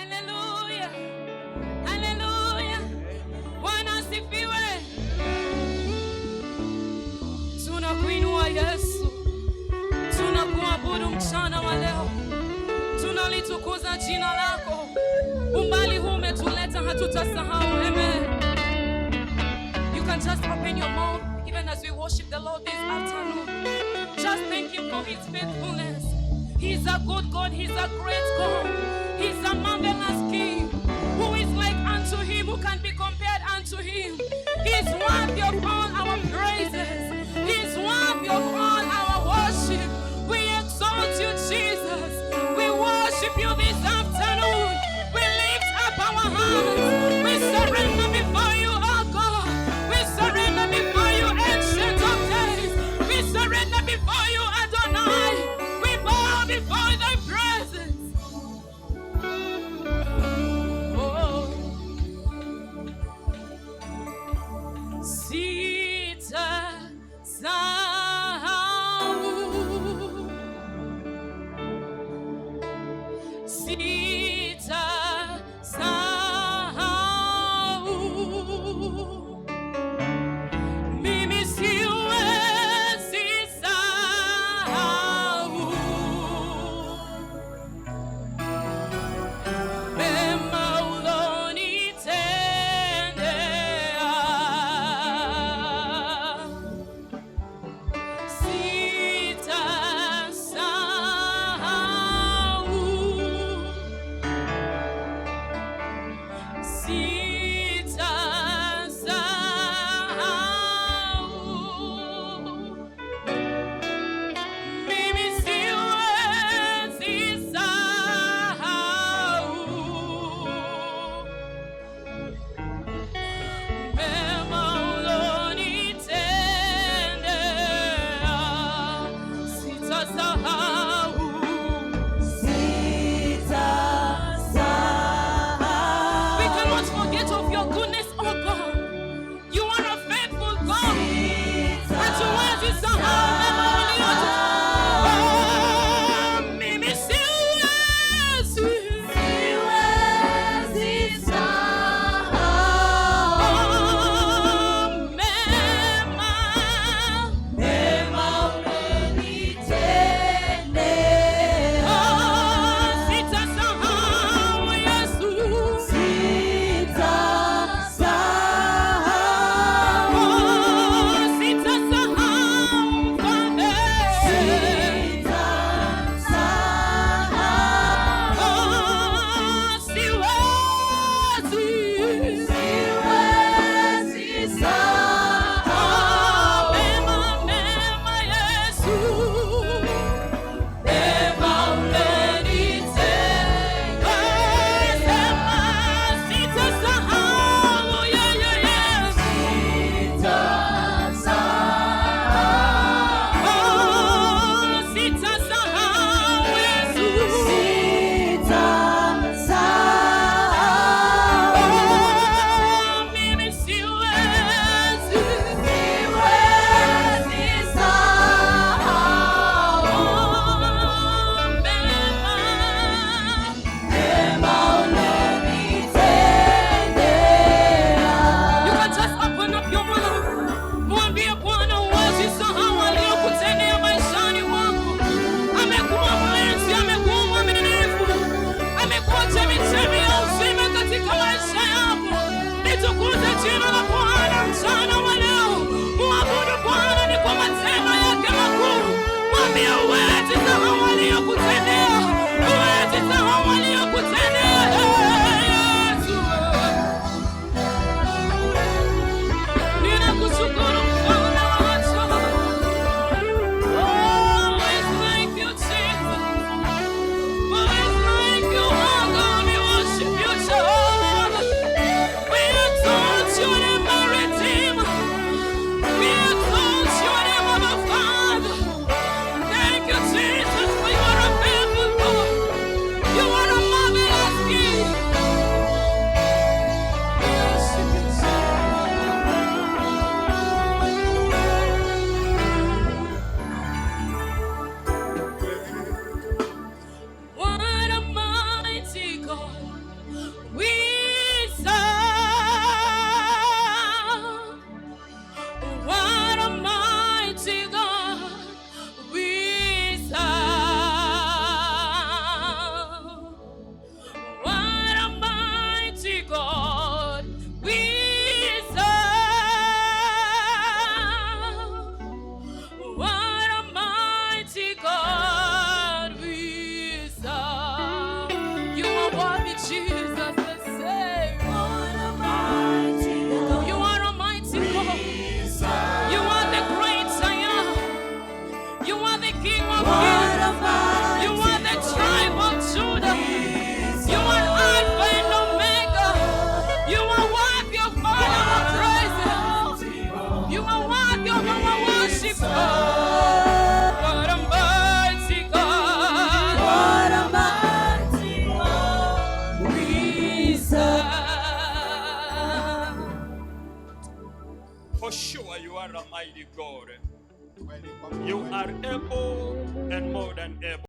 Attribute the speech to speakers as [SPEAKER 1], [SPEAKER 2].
[SPEAKER 1] Hallelujah. Hallelujah. Bwana asifiwe. Tunakuinua Yesu. Tunakuabudu mchana wa leo. Tunalitukuza jina lako. Umbali huu umetuleta hatutasahau. Amen. You can just open your mouth even as we worship the Lord this afternoon. Just thank Him for His faithfulness. He's a good God. He's a great God. He's a marvelous King. Who is like unto Him? Who can be compared unto Him? He's worthy of all our praises. He's worthy of all our worship. We exalt you, Jesus. We worship you this afternoon. We lift up our hands. We surrender before you, oh God. We surrender before you, Ancient of Days. We surrender before you, Adonai. We bow before thy presence. Oh. We cannot forget Jesus the same. What a mighty God. You are a mighty God. You are the great I am. You are the King of Kings. You are the tribe of Judah. You are Alpha and Omega. You are worthy of all our praises. You are worthy of our worship, God. What a mighty God. What a mighty God we serve.
[SPEAKER 2] For sure you are a mighty God. You are able and more than able.